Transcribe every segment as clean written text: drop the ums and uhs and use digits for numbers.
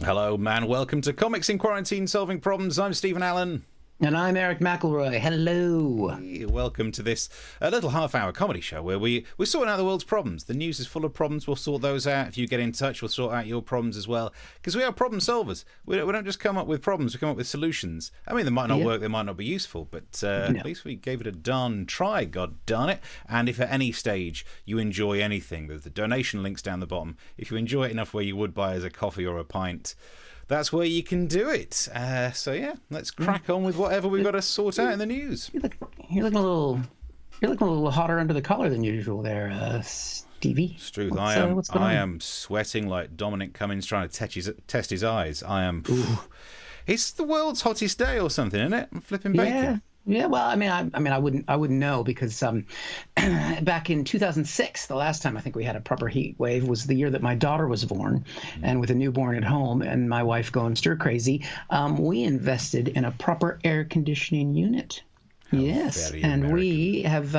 Hello, man. Welcome to Comics in Quarantine Solving Problems. I'm Stephen Allen. And I'm Eric McElroy. Hello. Welcome to this little half-hour comedy show where we're sorting out the world's problems. The news is full of problems. We'll sort those out. If you get in touch, we'll sort out your problems as well. Because we are problem solvers. We don't just come up with problems. We come up with solutions. I mean, they might not work. They might not be useful. But at least we gave it a darn try, god darn it. And if at any stage you enjoy anything, there's the donation links down the bottom. If you enjoy it enough where you would buy as a coffee or a pint, that's where you can do it. So yeah, let's crack on with whatever we've got to sort out in the news. You're looking a little hotter under the collar than usual there, Stevie. It's true. I am sweating like Dominic Cummings trying to test his eyes. I am. It's the world's hottest day or something, isn't it? I'm flipping bacon. Yeah, well, I wouldn't know because back in 2006, the last time I think we had a proper heat wave was the year that my daughter was born, and with a newborn at home and my wife going stir crazy, we invested in a proper air conditioning unit. Yes, and American. We have,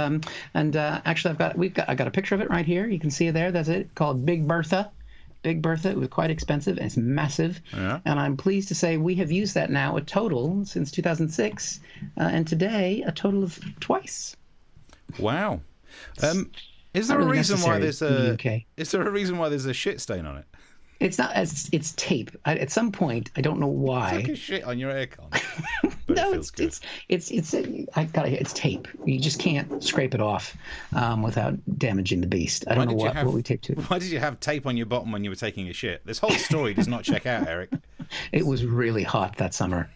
actually I got a picture of it right here. You can see it there. That's it. Called Big Bertha. Big Bertha. It was quite expensive and it's massive. Yeah. And I'm pleased to say we have used that now a total since 2006, and today a total of twice. Wow. Is there a reason why there's a shit stain on it? It's not. It's tape. At some point, I don't know why. It's like a shit on your aircon. No, it's tape. You just can't scrape it off without damaging the beast. I don't know what we tape to. Why did you have tape on your bottom when you were taking a shit? This whole story does not check out, Eric. It was really hot that summer.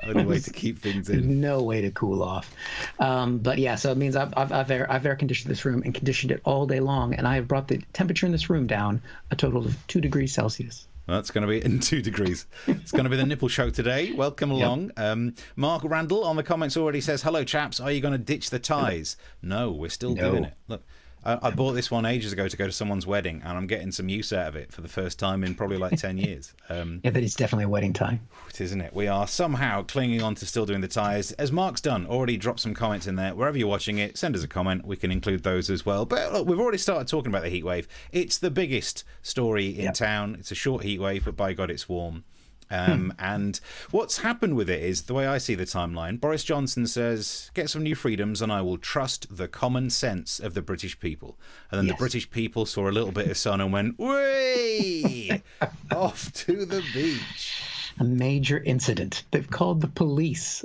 Only way to keep things in. No way to cool off. But yeah, so it means I've air conditioned this room and conditioned it all day long, and I have brought the temperature in this room down a total of 2 degrees Celsius. That's going to be in 2 degrees. It's going to be the nipple show today. Welcome along. Yep. Mark Randall on the comments already says, "Hello, chaps. Are you going to ditch the ties?" No, we're still doing it. Look. I bought this one ages ago to go to someone's wedding, and I'm getting some use out of it for the first time in probably like 10 years. Yeah, but it's definitely a wedding tie. It is, isn't it? We are somehow clinging on to still doing the ties. As Mark's done, already dropped some comments in there. Wherever you're watching it, send us a comment. We can include those as well. But look, we've already started talking about the heat wave. It's the biggest story in town. It's a short heat wave, but by God, it's warm. And what's happened with it is, the way I see the timeline, Boris Johnson says, get some new freedoms and I will trust the common sense of the British people. And then the British people saw a little bit of sun and went, way off to the beach. A major incident. They've called the police.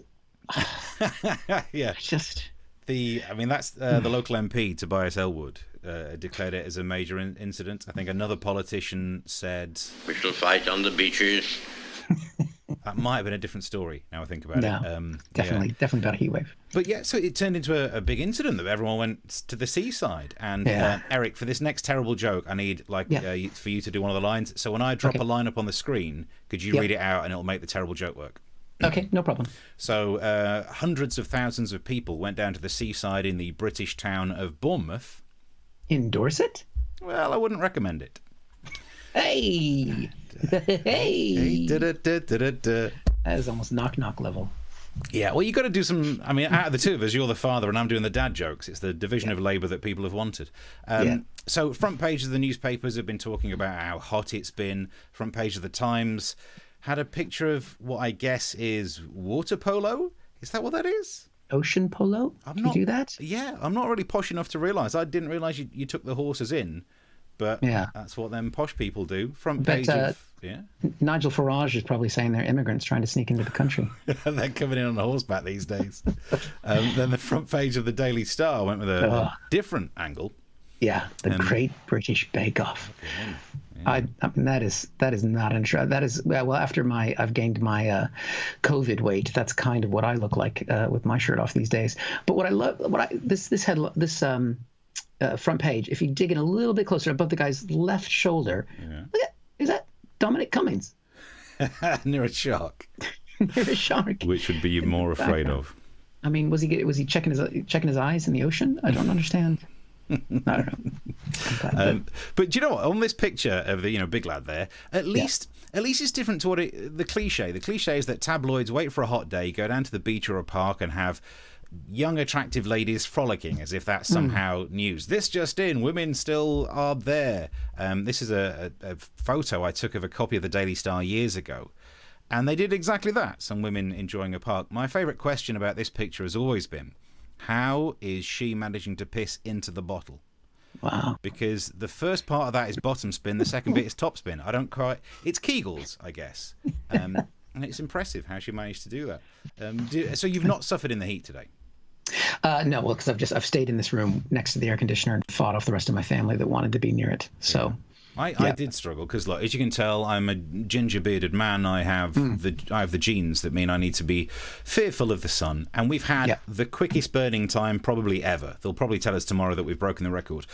Yeah. That's the local MP, Tobias Ellwood, declared it as a major incident. I think another politician said, we shall fight on the beaches. That might have been a different story, now I think about it. Definitely about a heat wave. But yeah, so it turned into a big incident that everyone went to the seaside. And Eric, for this next terrible joke, I need for you to do one of the lines. So when I drop a line up on the screen, could you read it out and it'll make the terrible joke work? Okay, no problem. So hundreds of thousands of people went down to the seaside in the British town of Bournemouth. In Dorset? Well, I wouldn't recommend it. Hey! Hey! That is almost knock-knock level. Yeah, well, you got to do some... I mean, out of the two of us, you're the father and I'm doing the dad jokes. It's the division of labour that people have wanted. So front page of the newspapers have been talking about how hot it's been. Front page of the Times had a picture of what I guess is water polo. Is that what that is? Ocean polo? You do that? Yeah, I'm not really posh enough to realise. I didn't realise you took the horses in. But that's what them posh people do. Front page Nigel Farage is probably saying they're immigrants trying to sneak into the country. They're coming in on a horseback these days. Then the front page of the Daily Star went with a different angle. Yeah, the Great British Bake Off. I mean, that is not interesting. That is after I've gained my COVID weight. That's kind of what I look like with my shirt off these days. But what I love, front page, if you dig in a little bit closer above the guy's left shoulder, look at, is that Dominic Cummings? Near a shark. Near a shark. Which would be you more afraid of? I mean, was he checking his eyes in the ocean? I don't understand. I don't know. But do you know what? On this picture of the big lad there, at least it's different to the cliche. The cliche is that tabloids wait for a hot day, go down to the beach or a park and have young, attractive ladies frolicking, as if that's somehow news. This just in, women still are there. This is a photo I took of a copy of the Daily Star years ago. And they did exactly that, some women enjoying a park. My favourite question about this picture has always been, how is she managing to piss into the bottle? Wow. Because the first part of that is bottom spin, the second bit is top spin. I don't quite... It's Kegels, I guess. And it's impressive how she managed to do that. So you've not suffered in the heat today? No, well, because I've stayed in this room next to the air conditioner and fought off the rest of my family that wanted to be near it. So... I did struggle because, look, as you can tell, I'm a ginger-bearded man. I have the genes that mean I need to be fearful of the sun. And we've had the quickest burning time probably ever. They'll probably tell us tomorrow that we've broken the record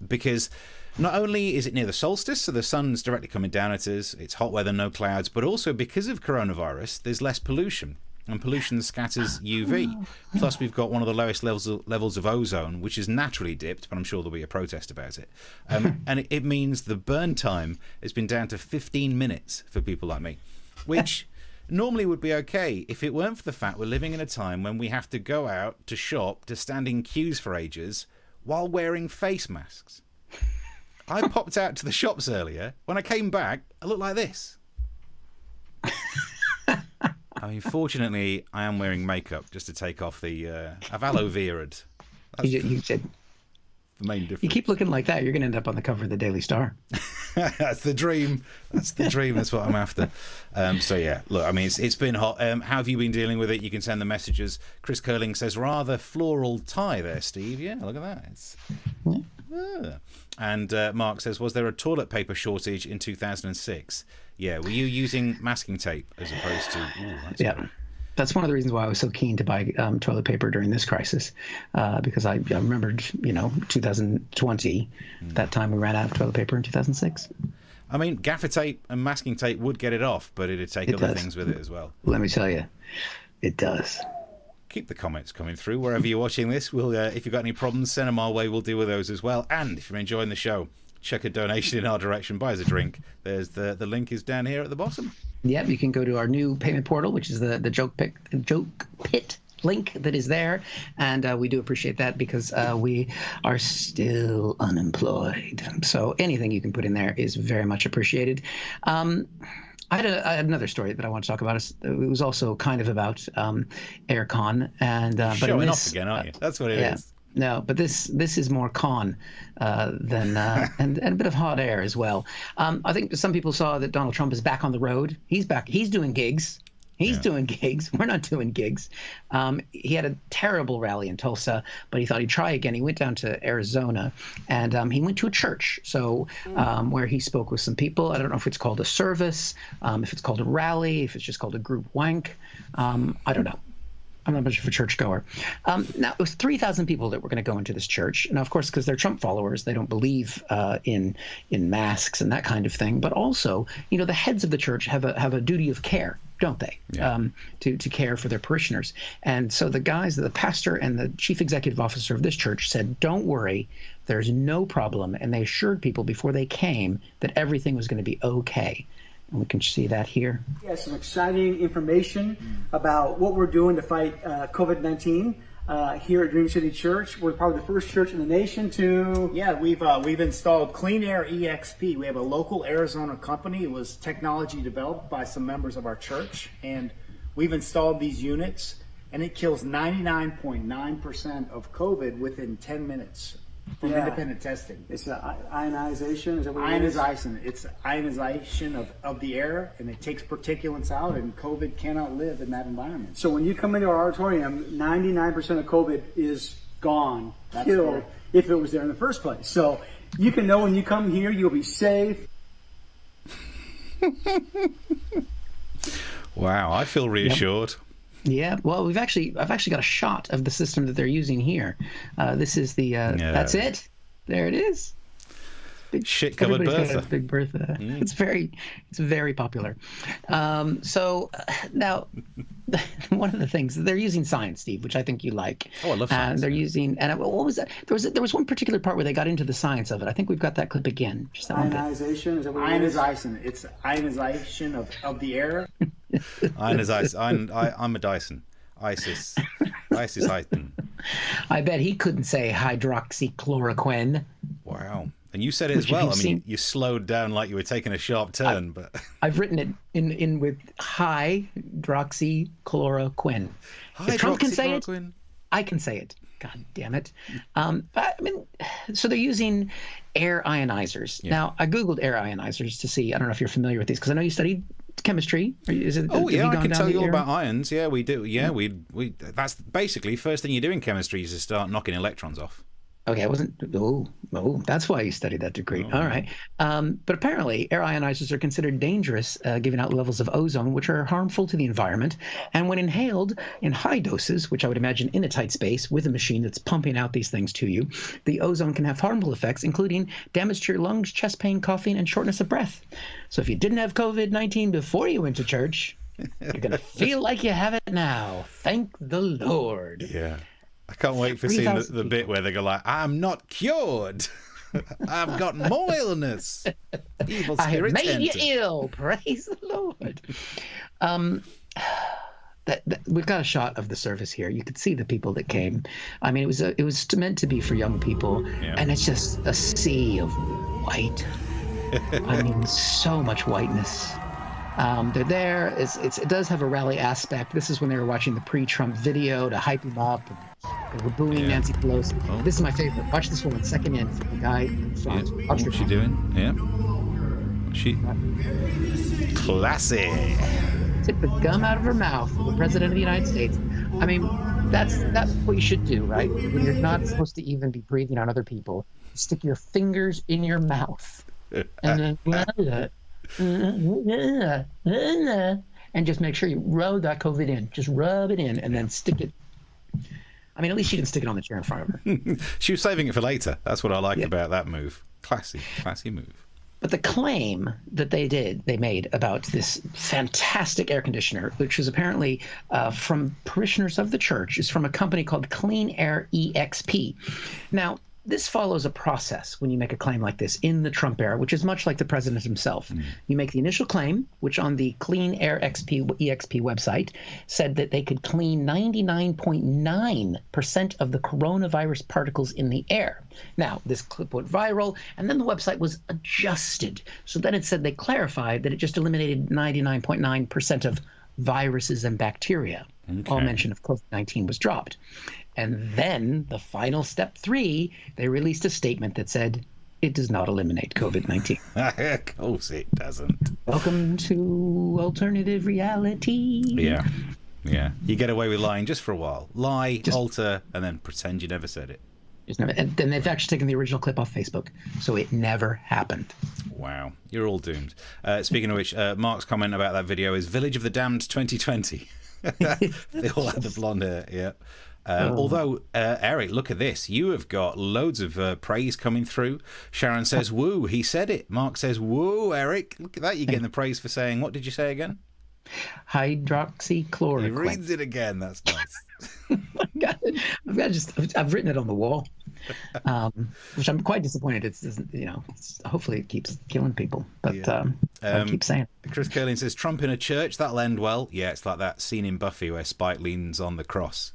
because not only is it near the solstice, so the sun's directly coming down at us, it's hot weather, no clouds, but also because of coronavirus, there's less pollution. And pollution scatters UV. Plus, we've got one of the lowest levels of ozone, which is naturally dipped, but I'm sure there'll be a protest about it. And it means the burn time has been down to 15 minutes for people like me, which normally would be okay if it weren't for the fact we're living in a time when we have to go out to shop, to stand in queues for ages, while wearing face masks. I popped out to the shops earlier. When I came back, I looked like this. I mean, fortunately, I am wearing makeup just to take off the... I've aloe vera'd. You said... The main difference. You keep looking like that, you're going to end up on the cover of the Daily Star. That's the dream. That's the dream. That's what I'm after. So, yeah, look, I mean, it's been hot. How have you been dealing with it? You can send the messages. Chris Curling says, rather floral tie there, Steve. Yeah, look at that. It's... And Mark says, was there a toilet paper shortage in 2006? Yeah, were you using masking tape as opposed to... Ooh, great. That's one of the reasons why I was so keen to buy toilet paper during this crisis, because I remembered, 2020, that time we ran out of toilet paper in 2006. I mean, gaffer tape and masking tape would get it off, but it'd take other things with it as well. Let me tell you, it does. Keep the comments coming through wherever you're watching this. We'll, if you've got any problems, send them our way. We'll deal with those as well. And if you're enjoying the show, chuck a donation in our direction, buy us a drink. There's the link is down here at the bottom. Yep, you can go to our new payment portal, which is the Joke Pit link that is there, and we do appreciate that because we are still unemployed. So anything you can put in there is very much appreciated. I had another story that I want to talk about. It was also kind of about aircon, and showing off again, aren't you? That's what it is. No, but this is more con than and a bit of hot air as well. I think some people saw that Donald Trump is back on the road. He's back. He's doing gigs. He's doing gigs. We're not doing gigs. He had a terrible rally in Tulsa, but he thought he'd try again. He went down to Arizona, and he went to a church. So where he spoke with some people. I don't know if it's called a service, if it's called a rally, if it's just called a group wank. I don't know. I'm not much of a churchgoer. Now, it was 3,000 people that were going to go into this church. Now, of course, because they're Trump followers, they don't believe in masks and that kind of thing. But also, the heads of the church have a duty of care, don't they? Yeah. To care for their parishioners. And so the pastor and the chief executive officer of this church said, don't worry, there's no problem. And they assured people before they came that everything was going to be okay. And we can see that here. Yeah, some exciting information about what we're doing to fight COVID-19 here at Dream City Church. We're probably the first church in the nation to... Yeah, we've installed Clean Air EXP. We have a local Arizona company. It was technology developed by some members of our church, and we've installed these units, and it kills 99.9% of COVID within 10 minutes. From independent testing. It's ionization, is that what it is? Ionization. It's ionization of the air, and it takes particulates out, and COVID cannot live in that environment. So when you come into our auditorium, 99% of COVID is gone, killed, correct. If it was there in the first place. So you can know when you come here, you'll be safe. Wow, I feel reassured. Yep. Yeah, well, I've actually got a shot of the system that they're using here. This is the that's it. There it is. Shit covered Bertha. Got a big Bertha. It's very popular. So now, one of the things they're using science, Steve, which I think you like. Oh, I love science. And they're using, and what was that? There was one particular part where they got into the science of it. I think we've got that clip again. Just that ionization, is that what it is? Ionization. It's ionization of the air. I'm a Dyson. ISIS. Weissesheiten. I bet he couldn't say hydroxychloroquine. Wow. And you said it as well. I mean, you slowed down like you were taking a sharp turn, but I've written it in with hydroxychloroquine. If Trump can say it, I can say it. God damn it. But, I mean, so they're using air ionizers. Yeah. Now, I Googled air ionizers to see. I don't know if you're familiar with these, because I know you studied chemistry. Is it, I can tell you all about ions. Yeah, we do. Yeah, we that's basically first thing you do in chemistry is to start knocking electrons off. Okay, I wasn't. Oh, that's why you studied that degree. All right. But apparently, air ionizers are considered dangerous, giving out levels of ozone, which are harmful to the environment. And when inhaled in high doses, which I would imagine in a tight space with a machine that's pumping out these things to you, the ozone can have harmful effects, including damage to your lungs, chest pain, coughing, and shortness of breath. So if you didn't have COVID-19 before you went to church, you're going to feel like you have it now. Thank the Lord. Yeah. I can't wait for seeing the bit where they go like, "I'm not cured. I've got more illness. Evil spirits I have made you ill. Praise the Lord." We've got a shot of the service here. You could see the people that came. I mean, it was meant to be for young people, and it's just a sea of white. I mean, so much whiteness. They're there. It does have a rally aspect. This is when they were watching the pre-Trump video to hype him up. And they were booing Nancy Pelosi. Oh. This is my favorite. Watch this woman, second in from the guy in front. Yeah. What's she doing? Yeah. Classy. Took the gum out of her mouth for the President of the United States. I mean, that's what you should do, right? When you're not supposed to even be breathing on other people, stick your fingers in your mouth. And then... and just make sure you rub that COVID in. Just rub it in and then stick it. I mean, at least she didn't stick it on the chair in front of her. She was saving it for later. That's what I like about that move. Classy move. But the claim that they made about this fantastic air conditioner, which was apparently from parishioners of the church, is from a company called Clean Air EXP. Now, this follows a process when you make a claim like this in the Trump era, which is much like the president himself. You make the initial claim, which on the Clean Air EXP website said that they could clean 99.9% of the coronavirus particles in the air. Now, this clip went viral, and then the website was adjusted. So then it said they clarified that it just eliminated 99.9% of viruses and bacteria. Okay. All mention of COVID-19 was dropped. And then the final step 3, they released a statement that said it does not eliminate COVID-19. Of course it doesn't. Welcome to alternative reality. Yeah. You get away with lying just for a while. Lie, alter, and then pretend you never said it. And then they've actually taken the original clip off Facebook, so it never happened. Wow. You're all doomed. Speaking of which, Mark's comment about that video is Village of the Damned 2020. They all had the blonde hair, yeah. Although, Eric, look at this. You have got loads of praise coming through. Sharon says, woo, he said it. Mark says, woo, Eric. Look at that. You're getting the praise for saying, what did you say again? Hydroxychloroquine. He reads it again. That's nice. I've written it on the wall, which I'm quite disappointed. It's hopefully it keeps killing people, but I keep saying. Chris Curling says, Trump in a church, that'll end well. Yeah, it's like that scene in Buffy where Spike leans on the cross.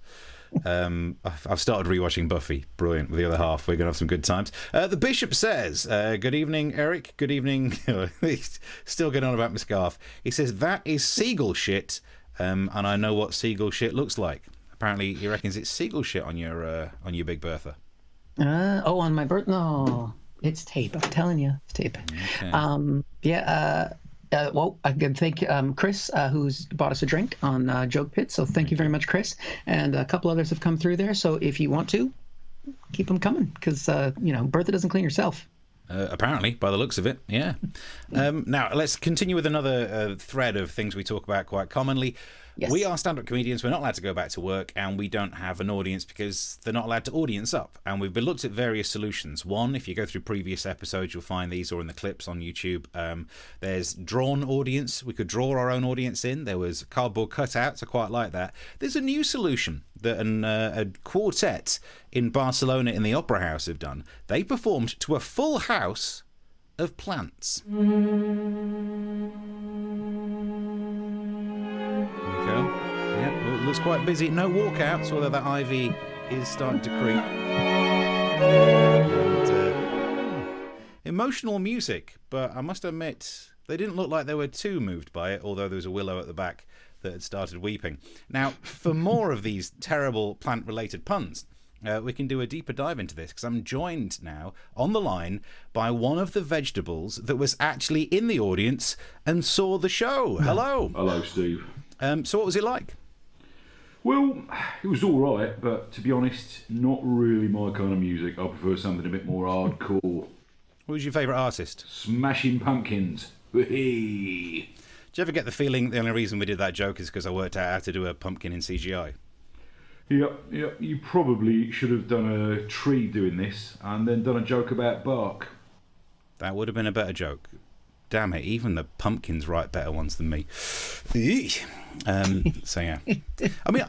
I've started rewatching Buffy. Brilliant. With the other half, we're going to have some good times. The Bishop says, good evening, Eric. Good evening. He's still going on about my scarf. He says, that is seagull shit, and I know what seagull shit looks like. Apparently, he reckons it's seagull shit on your Big Bertha. On my birth? No, it's tape. I'm telling you, it's tape. Okay. Well, I can thank Chris, who's bought us a drink on Joke Pit. So thank you very much, Chris. And a couple others have come through there. So if you want to, keep them coming, because Bertha doesn't clean herself. Apparently, by the looks of it, yeah. Now, let's continue with another thread of things we talk about quite commonly. Yes. We are stand-up comedians. We're not allowed to go back to work, and we don't have an audience because they're not allowed to audience up. And we've looked at various solutions. One, if you go through previous episodes, you'll find these, or in the clips on YouTube. There's drawn audience. We could draw our own audience in. There was cardboard cutouts. I quite like that. There's a new solution that a quartet in Barcelona in the Opera House have done. They performed to a full house of plants. There we go. Yeah, looks quite busy. No walkouts, although that ivy is starting to creep. Emotional music, but I must admit, they didn't look like they were too moved by it, although there was a willow at the back that had started weeping. Now, for more of these terrible plant-related puns, we can do a deeper dive into this, because I'm joined now on the line by one of the vegetables that was actually in the audience and saw the show. Hello. Hello, Steve. So what was it like? Well, it was all right, but to be honest, not really my kind of music. I prefer something a bit more hardcore. Who was your favourite artist? Smashing Pumpkins. Hey. Do you ever get the feeling the only reason we did that joke is because I worked out how to do a pumpkin in CGI? Yep. You probably should have done a tree doing this and then done a joke about bark. That would have been a better joke. Damn it, even the pumpkins write better ones than me. So yeah. I mean,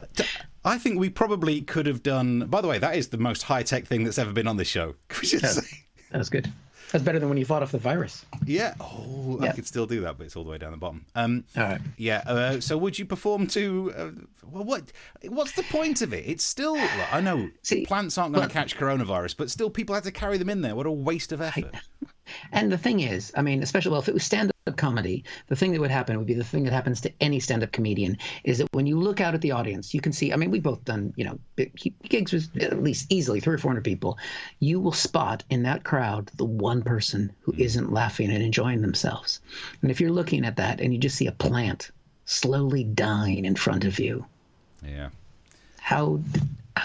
I think we probably could have done... By the way, that is the most high-tech thing that's ever been on this show. Could we just say? That was good. That's better than when you fought off the virus. Yeah. Oh, I could still do that, but it's all the way down the bottom. All right. Yeah. So would you perform to... what's the point of it? It's still... I know plants aren't going to catch coronavirus, but still people had to carry them in there. What a waste of effort. And the thing is, I mean, especially, well, if it was stand-up comedy, the thing that would happen would be the thing that happens to any stand-up comedian, is that when you look out at the audience, you can see, I mean, we've both done, gigs with at least easily 300 or 400 people. You will spot in that crowd the one person who isn't laughing and enjoying themselves. And if you're looking at that and you just see a plant slowly dying in front of you, yeah, how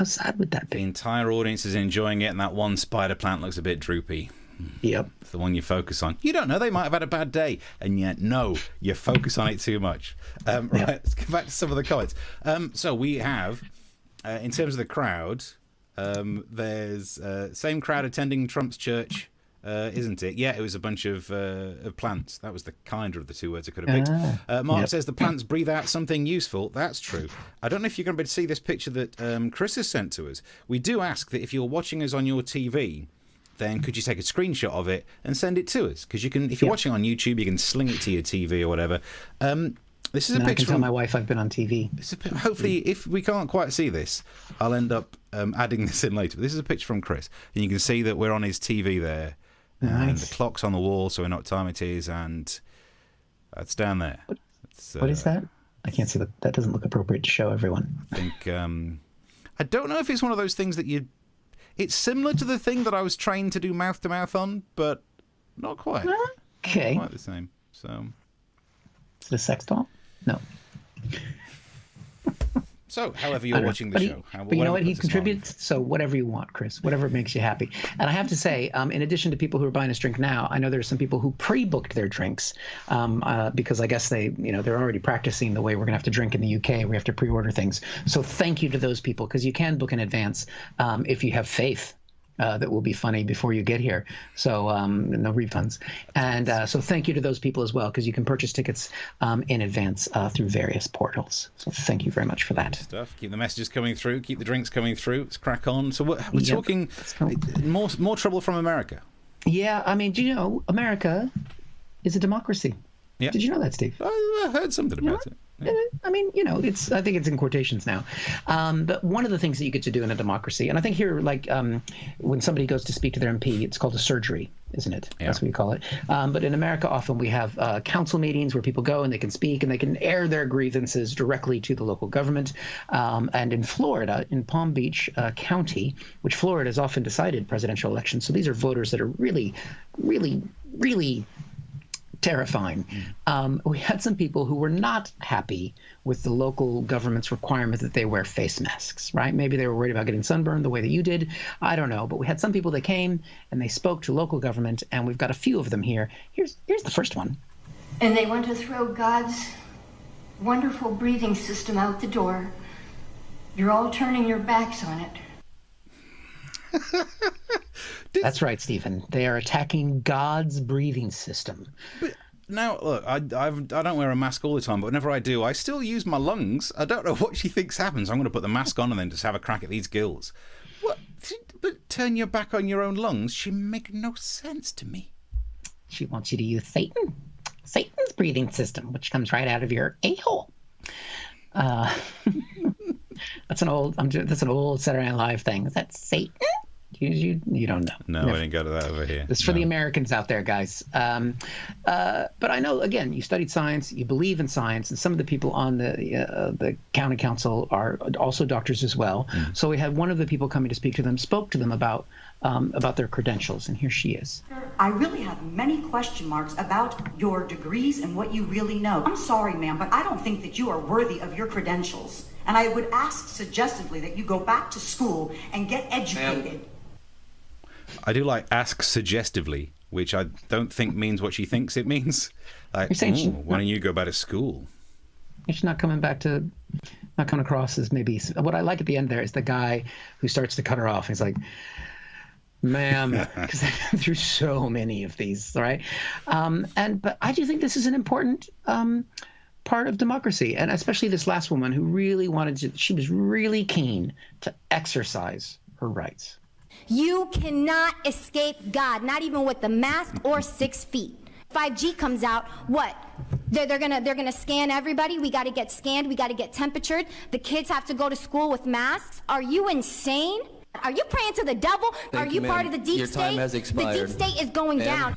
sad would that be? The entire audience is enjoying it, and that one spider plant looks a bit droopy. Yep. It's the one you focus on. You don't know, they might have had a bad day, and yet, no, you focus on it too much. Right, let's go back to some of the comments. So we have, in terms of the crowd, there's same crowd attending Trump's church, isn't it? Yeah, it was a bunch of plants. That was the kinder of the two words I could have picked. Mark says the plants breathe out something useful. That's true. I don't know if you're going to be able to see this picture that Chris has sent to us. We do ask that if you're watching us on your TV, then could you take a screenshot of it and send it to us? Because you can, if you're watching on YouTube, you can sling it to your TV or whatever. This is a picture. I can tell my wife I've been on TV. Hopefully, if we can't quite see this, I'll end up adding this in later. But this is a picture from Chris, and you can see that we're on his TV there, and the clock's on the wall, so we know what time it is, and that's down there. What is that? I can't see that. That doesn't look appropriate to show everyone. I think I don't know if it's one of those things that you. It's similar to the thing that I was trained to do mouth-to-mouth on, but not quite. Okay. Not quite the same. So. Is it a sex doll? No. So, however you're watching the show. But you know what? He contributes, so whatever you want, Chris. Whatever makes you happy. And I have to say, in addition to people who are buying us drink now, I know there's some people who pre-booked their drinks because I guess they're already practicing the way we're going to have to drink in the UK. We have to pre-order things. So thank you to those people, because you can book in advance if you have faith. That will be funny before you get here. So no refunds. And so thank you to those people as well, because you can purchase tickets in advance through various portals. So thank you very much for that. Stuff. Keep the messages coming through. Keep the drinks coming through. Let's crack on. So we're talking more trouble from America. Yeah, I mean, do you know America is a democracy? Yeah. Did you know that, Steve? I heard something about it. Yeah. I mean, I think it's in quotations now. But one of the things that you get to do in a democracy, and I think here, like when somebody goes to speak to their MP, it's called a surgery, isn't it? Yeah. That's what you call it. But in America, often we have council meetings where people go and they can speak and they can air their grievances directly to the local government. And in Florida, in Palm Beach County, which Florida has often decided presidential elections. So these are voters that are really, really, really terrifying. We had some people who were not happy with the local government's requirement that they wear face masks, right? Maybe they were worried about getting sunburned the way that you did. I don't know. But we had some people that came and they spoke to local government, and we've got a few of them here. Here's the first one. And they want to throw God's wonderful breathing system out the door. You're all turning your backs on it. That's right, Stephen. They are attacking God's breathing system. But now, look, I don't wear a mask all the time, but whenever I do, I still use my lungs. I don't know what she thinks happens. I'm going to put the mask on and then just have a crack at these gills. What? But turn your back on your own lungs? She make no sense to me. She wants you to use Satan's breathing system, which comes right out of your a-hole. That's an old Saturday Night Live thing. Is that Satan? You don't know. No, Never. I didn't go to that over here. It's for the Americans out there, guys. But I know, again, you studied science, you believe in science, and some of the people on the county council are also doctors as well. So we had one of the people coming to speak to them, spoke to them about their credentials, and here she is. I really have many question marks about your degrees and what you really know. I'm sorry, ma'am, but I don't think that you are worthy of your credentials. And I would ask suggestively that you go back to school and get educated. I do like ask suggestively, which I don't think means what she thinks it means. Like, why don't you go back to school? She's not coming across as maybe. What I like at the end there is the guy who starts to cut her off. He's like, ma'am, because I've been through so many of these, right? But I do think this is an important part of democracy, and especially this last woman who really she was really keen to exercise her rights. You cannot escape God, not even with the mask or 6 feet. 5G comes out, what? They're gonna scan everybody. We got to get scanned. We got to get temperatured. The kids have to go to school with masks. Are you insane? Are you praying to the devil? Are you part of the deep state? Your time has expired. The deep state is going down.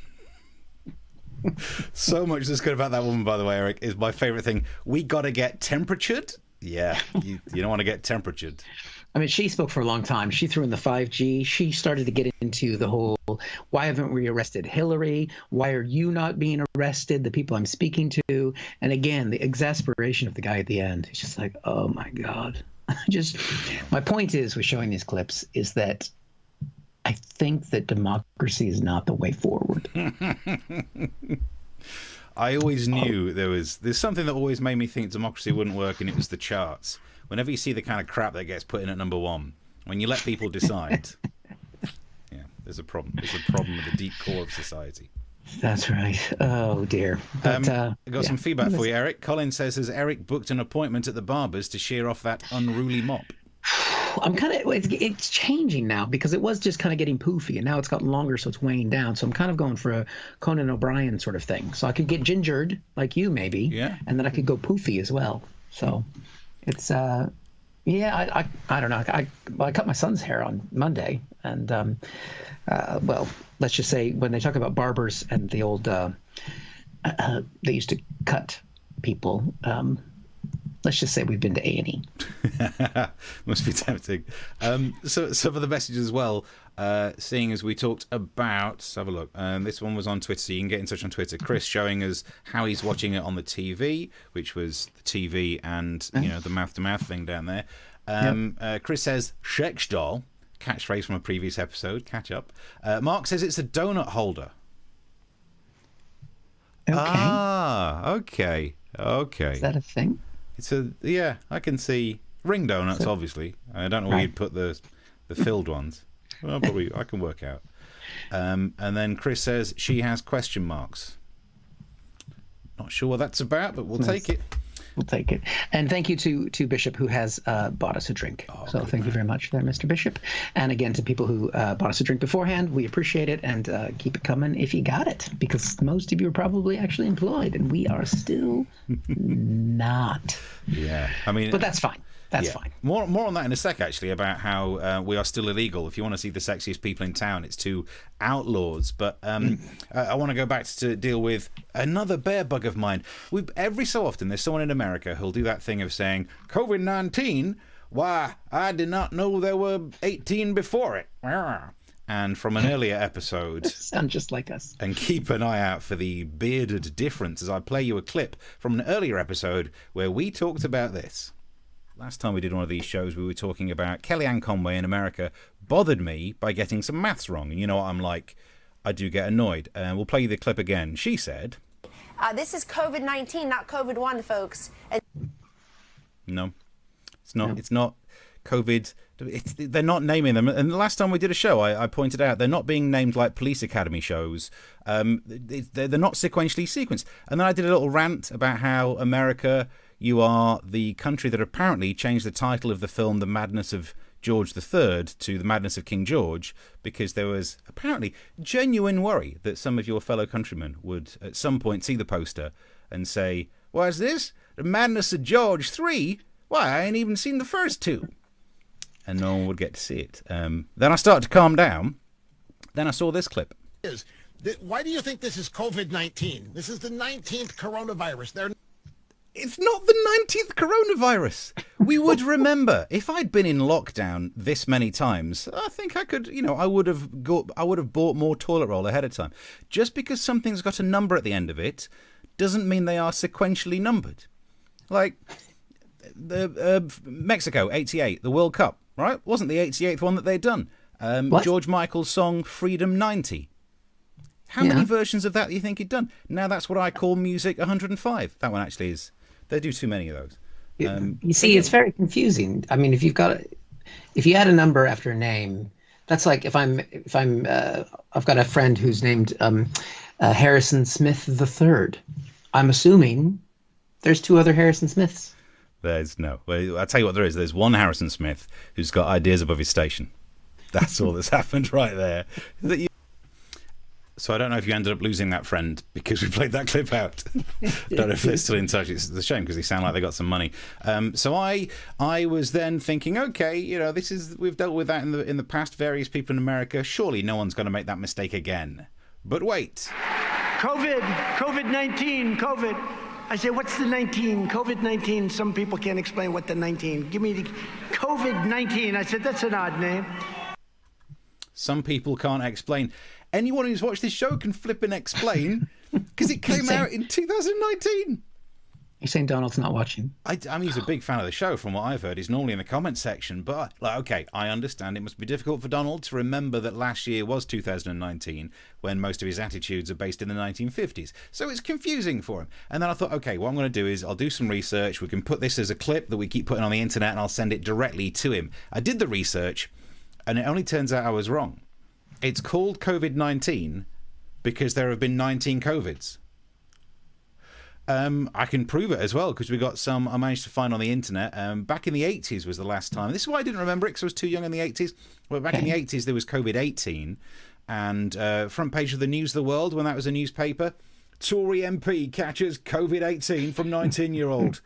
So much that's good about that woman, by the way, Eric, is my favorite thing. We got to get temperatured. Yeah, you don't want to get temperatured. I mean, she spoke for a long time. She threw in the 5G. She started to get into the whole, why haven't we arrested Hillary? Why are you not being arrested? The people I'm speaking to. And again, the exasperation of the guy at the end. He's just like, oh, my God. My point is with showing these clips is that I think that democracy is not the way forward. I always knew there's something that always made me think democracy wouldn't work, and it was the charts. Whenever you see the kind of crap that gets put in at number one, when you let people decide, yeah, there's a problem. There's a problem at the deep core of society. That's right. Oh, dear. But, I got some feedback for you, Eric. Colin says, has Eric booked an appointment at the barber's to shear off that unruly mop? I'm it's changing now, because it was just kind of getting poofy, and now it's gotten longer, so it's weighing down. So I'm kind of going for a Conan O'Brien sort of thing. So I could get gingered like you, maybe, and then I could go poofy as well. So it's I don't know. I cut my son's hair on Monday, and well, let's just say when they talk about barbers and the old they used to cut people. Let's just say we've been to A&E. Must be tempting. So for the messages as well, seeing as we talked about, let's have a look. This one was on Twitter, so you can get in touch on Twitter. Chris showing us how he's watching it on the TV, which was the TV and the mouth-to-mouth thing down there. Chris says, Shekstall, catchphrase from a previous episode, catch up. Mark says it's a donut holder. Okay. Okay. Is that a thing? I can see ring donuts. Obviously, I don't know where you'd put the filled ones. Well, probably I can work out. And then Chris says she has question marks. Not sure what that's about, but we'll take it. We'll take it. And thank you to Bishop, who has bought us a drink. So thank you very much there, Mr. Bishop. And again, to people who bought us a drink beforehand, we appreciate it, and keep it coming if you got it, because most of you are probably actually employed, and we are still not. Yeah, I mean, but that's fine. That's fine. More on that in a sec, actually, about how we are still illegal. If you want to see the sexiest people in town, it's two outlaws. But I want to go back to deal with another bear bug of mine. Every so often, there's someone in America who'll do that thing of saying, COVID-19? Why, I did not know there were 18 before it. And from an earlier episode... Sound just like us. And keep an eye out for the bearded difference as I play you a clip from an earlier episode where we talked about this. Last time we did one of these shows, we were talking about Kellyanne Conway in America bothered me by getting some maths wrong. And you know what I'm like? I do get annoyed. We'll play you the clip again. She said... this is COVID-19, not COVID-1, folks. No, it's not. No. It's not COVID. They're not naming them. And the last time we did a show, I pointed out they're not being named like police academy shows. They're not sequentially sequenced. And then I did a little rant about how America... You are the country that apparently changed the title of the film The Madness of George III to The Madness of King George because there was apparently genuine worry that some of your fellow countrymen would at some point see the poster and say, "What's this? The Madness of George III? Why, I ain't even seen the first two. And no one would get to see it. Then I started to calm down. Then I saw this clip. Why do you think this is COVID-19? This is the 19th coronavirus. It's not the 19th coronavirus. We would remember. If I'd been in lockdown this many times, I think I could, I would have bought more toilet roll ahead of time. Just because something's got a number at the end of it doesn't mean they are sequentially numbered. Like the Mexico 88, the World Cup, right? Wasn't the 88th one that they'd done. George Michael's song Freedom 90. How many versions of that do you think he'd done? Now that's what I call music 105. That one actually is. They do too many of those. You see, it's very confusing. I mean, if you add a number after a name, that's like if I've got a friend who's named Harrison Smith III. I'm assuming there's two other Harrison Smiths. There's no. Well, I'll tell you what there is. There's one Harrison Smith who's got ideas above his station. That's all that's happened right there. So I don't know if you ended up losing that friend because we played that clip out. I don't know if they're still in touch. It's a shame because they sound like they got some money. So I was then thinking, okay, we've dealt with that in the past. Various people in America. Surely no one's going to make that mistake again. But wait. COVID-19. I say, what's the 19? COVID-19. Some people can't explain what the 19. Give me the COVID-19. I said, that's an odd name. Some people can't explain. Anyone who's watched this show can flip and explain because it came out in 2019. You're saying Donald's not watching? I mean, he's a big fan of the show from what I've heard. He's normally in the comments section. But, okay, I understand it must be difficult for Donald to remember that last year was 2019 when most of his attitudes are based in the 1950s. So it's confusing for him. And then I thought, okay, what I'm going to do is I'll do some research. We can put this as a clip that we keep putting on the internet and I'll send it directly to him. I did the research and it only turns out I was wrong. It's called COVID-19 because there have been 19 COVIDs. I can prove it as well because we got some I managed to find on the internet. Back in the 80s was the last time. This is why I didn't remember it because I was too young in the 80s. But back in the 80s there was COVID-18 and front page of the News of the World when that was a newspaper. Tory MP catches COVID-18 from 19-year-old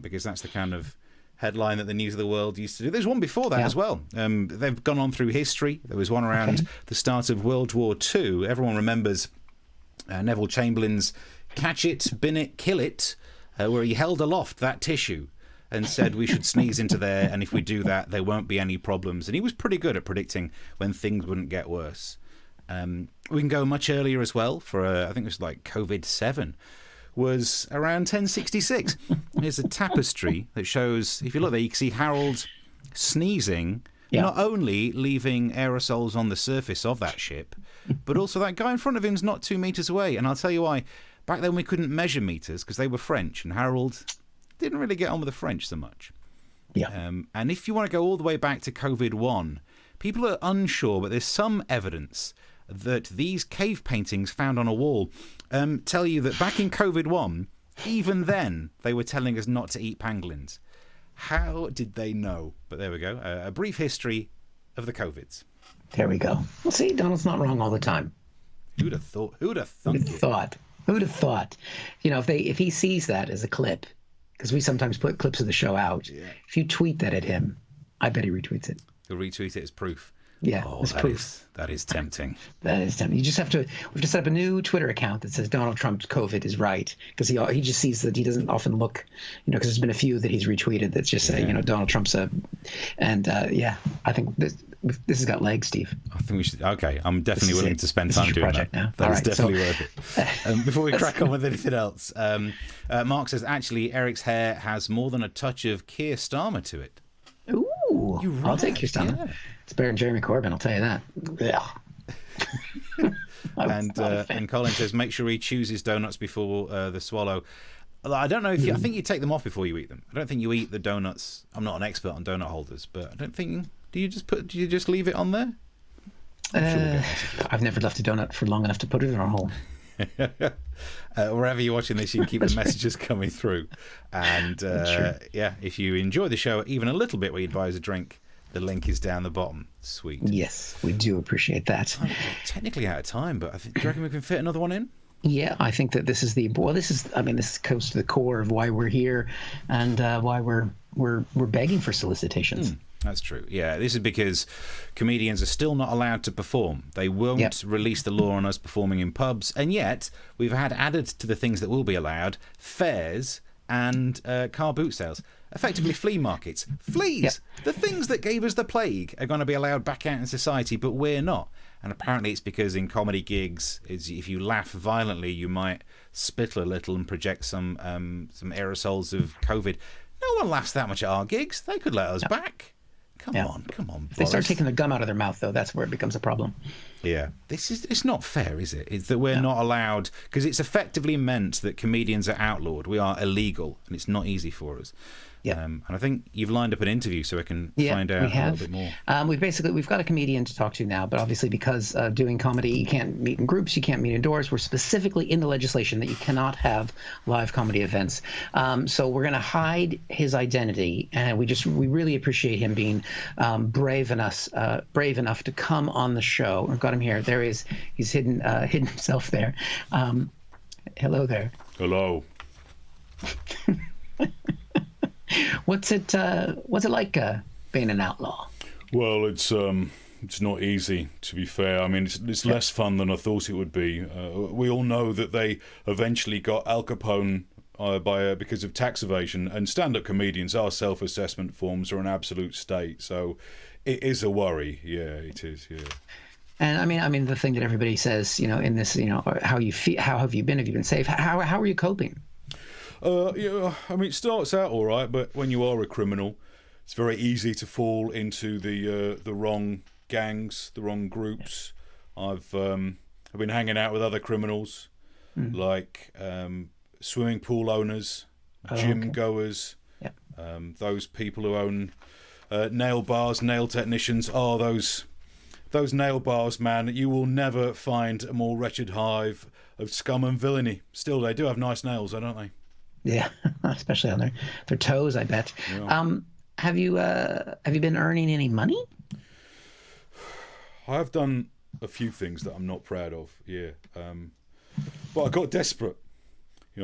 because that's the kind of headline that the News of the World used to do. There's one before that as well. They've gone on through history. There was one around the start of World War II. Everyone remembers Neville Chamberlain's catch it, bin it, kill it, where he held aloft that tissue and said we should sneeze into there, and if we do that, there won't be any problems. And he was pretty good at predicting when things wouldn't get worse. We can go much earlier as well for, I think it was like COVID-7, was around 1066. Here's a tapestry that shows, if you look there, you can see Harold sneezing, not only leaving aerosols on the surface of that ship, but also that guy in front of him's not 2 meters away. And I'll tell you why. Back then we couldn't measure meters because they were French, and Harold didn't really get on with the French so much. And if you want to go all the way back to COVID-1, people are unsure, but there's some evidence that these cave paintings found on a wall tell you that back in COVID-1, even then, they were telling us not to eat pangolins. How did they know? But there we go. A brief history of the COVIDs. There we go. Well, see, Donald's not wrong all the time. Who'd have thought? Who'd have thought? Who'd have thought? If he sees that as a clip, because we sometimes put clips of the show out, if you tweet that at him, I bet he retweets it. He'll retweet it as proof. Yeah, that is tempting. That is tempting. You just have to. We've just set up a new Twitter account that says Donald Trump's COVID is right, because he just sees that he doesn't often look, because there's been a few that he's retweeted that's just saying, Donald Trump's I think this has got legs, Steve. I think we should. Okay, I'm definitely willing to spend time doing that. Now. That is definitely worth it. Before we crack on with anything else, Mark says actually Eric's hair has more than a touch of Keir Starmer to it. Ooh, I'll take Keir Starmer. Yeah. It's better than Jeremy Corbyn, I'll tell you that. And Colin says make sure he chooses donuts before the swallow. I don't know if I think you take them off before you eat them. I don't think you eat the donuts. I'm not an expert on donut holders, but I don't think. Do you just leave it on there? I've never left a donut for long enough to put it in a hole. Wherever you're watching this, you can keep the messages coming through. And if you enjoy the show even a little bit, where you'd buy us a drink, the link is down the bottom. Sweet. Yes, we do appreciate that. We're technically out of time, but do you reckon we can fit another one in? Yeah, I think that this is this goes to the core of why we're here and why we're we're begging for solicitations. That's true. Yeah, this is because comedians are still not allowed to perform. They won't release the law on us performing in pubs, and yet we've had added to the things that will be allowed fairs and car boot sales. Effectively flea markets. Fleas! The things that gave us the plague are going to be allowed back out in society, but we're not. And apparently it's because in comedy gigs, if you laugh violently, you might spittle a little and project some aerosols of COVID. No one laughs that much at our gigs. They could let us back. Come on, If they start taking the gum out of their mouth, though, that's where it becomes a problem. Yeah, it's not fair, is it? It's that we're not allowed, because it's effectively meant that comedians are outlawed. We are illegal, and it's not easy for us. Yeah, and I think you've lined up an interview so I can find out a little bit more. We've got a comedian to talk to now, but obviously because doing comedy, you can't meet in groups, you can't meet indoors. We're specifically in the legislation that you cannot have live comedy events. So we're going to hide his identity, and we really appreciate him being brave enough to come on the show. I've got him here. There he is. He's hidden himself there. Hello there. Hello. What's it like being an outlaw? Well, it's not easy, to be fair. I mean, it's less fun than I thought it would be. We all know that they eventually got Al Capone because of tax evasion, and stand-up comedians, our self-assessment forms are an absolute state. So it is a worry. Yeah, it is. Yeah. And I mean, the thing that everybody says, in this, how you feel, how have you been? Have you been safe? How are you coping? Yeah, I mean, it starts out all right, but when you are a criminal, it's very easy to fall into the wrong gangs, the wrong groups. I've been hanging out with other criminals, like swimming pool owners, gym goers, those people who own nail bars, nail technicians. Oh, those nail bars, man! You will never find a more wretched hive of scum and villainy. Still, they do have nice nails, don't they? Yeah, especially on their toes, I bet. Yeah. Have you been earning any money? I have done a few things that I'm not proud of. Yeah, but I got desperate.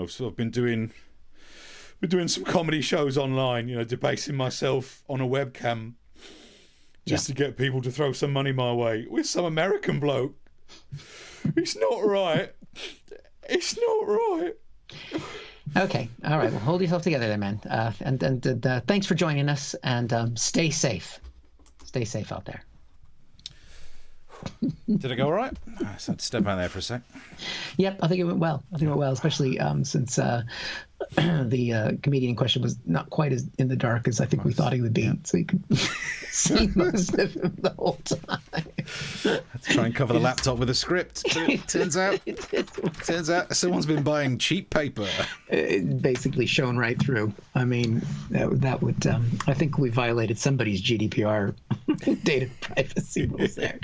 So I've been doing some comedy shows online. Debasing myself on a webcam just to get people to throw some money my way with some American bloke. It's not right. It's not right. Okay, all right. Well, hold yourself together there, man. And thanks for joining us. And stay safe. Stay safe out there. Did it go all right? I had to step out there for a sec. Yep, I think it went well. Especially since the comedian in question was not quite as in the dark as I think we thought he would be. Yeah. So you could see most of him the whole time. I had to try and cover the laptop with a script. But it turns out someone's been buying cheap paper. It basically shone right through. I mean, that would I think we violated somebody's GDPR data privacy rules there.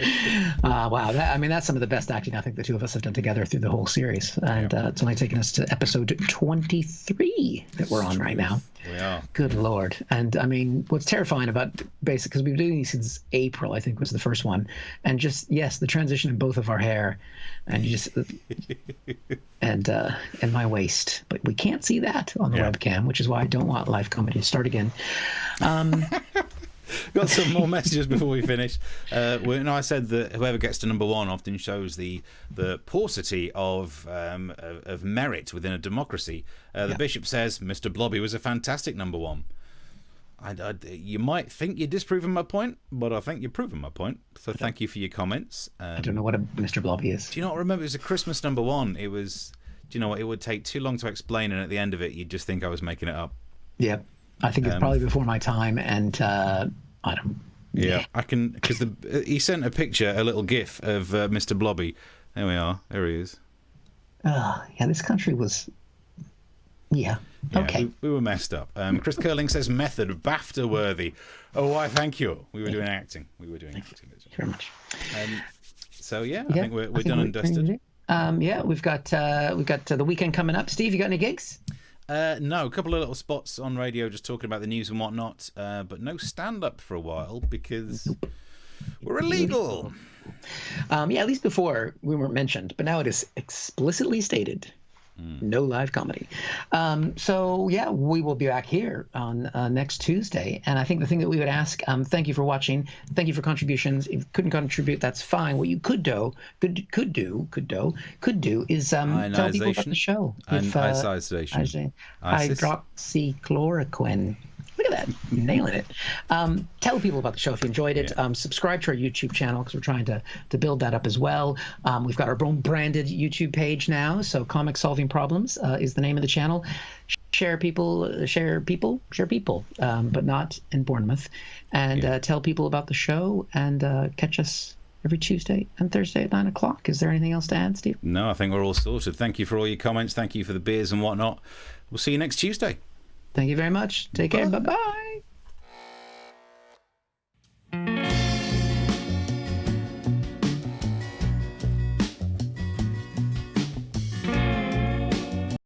Wow, that's some of the best acting I think the two of us have done together through the whole series, and it's only taken us to episode 23 that we're on right now. Yeah. Good Lord. And I mean, what's terrifying about basic, because we've been doing these since April, I think was the first one, and just the transition in both of our hair, and and my waist, but we can't see that on the webcam, which is why I don't want live comedy to start again. Got some more messages before we finish. I said that whoever gets to number one often shows the paucity of merit within a democracy. The bishop says Mr. Blobby was a fantastic number one. You might think you're disproving my point, but I think you're proving my point. So thank you for your comments. I don't know what a Mr. Blobby is. Do you not remember? It was a Christmas number one. It was. Do you know what? It would take too long to explain, and at the end of it, you'd just think I was making it up. Yeah. I think it's probably before my time, and I don't. Yeah, I can, because he sent a picture, a little GIF of Mr. Blobby. There we are. There he is. This country was. Yeah. Okay. We were messed up. Chris Curling says method BAFTA worthy. Oh, why? Thank you. We were doing acting. Thank you very much. I think we're done and dusted. We've got the weekend coming up. Steve, you got any gigs? No, a couple of little spots on radio just talking about the news and whatnot, but no stand-up for a while because we're illegal. At least before we weren't mentioned, but now it is explicitly stated No live comedy. So yeah, we will be back here on next Tuesday. And I think the thing that we would ask, thank you for watching, thank you for contributions. If you couldn't contribute, that's fine. What you could do is tell people about the show. Ionization. Hydroxychloroquine. Look at that, nailing it. Tell people about the show if you enjoyed it. Subscribe to our YouTube channel because we're trying to build that up as well. We've got our own branded YouTube page now. So Comic Solving Problems is the name of the channel. Share people, but not in Bournemouth. And tell people about the show and catch us every Tuesday and Thursday at 9 o'clock. Is there anything else to add, Steve? No, I think we're all sorted. Thank you for all your comments. Thank you for the beers and whatnot. We'll see you next Tuesday. Thank you very much. Take care. Bye-bye.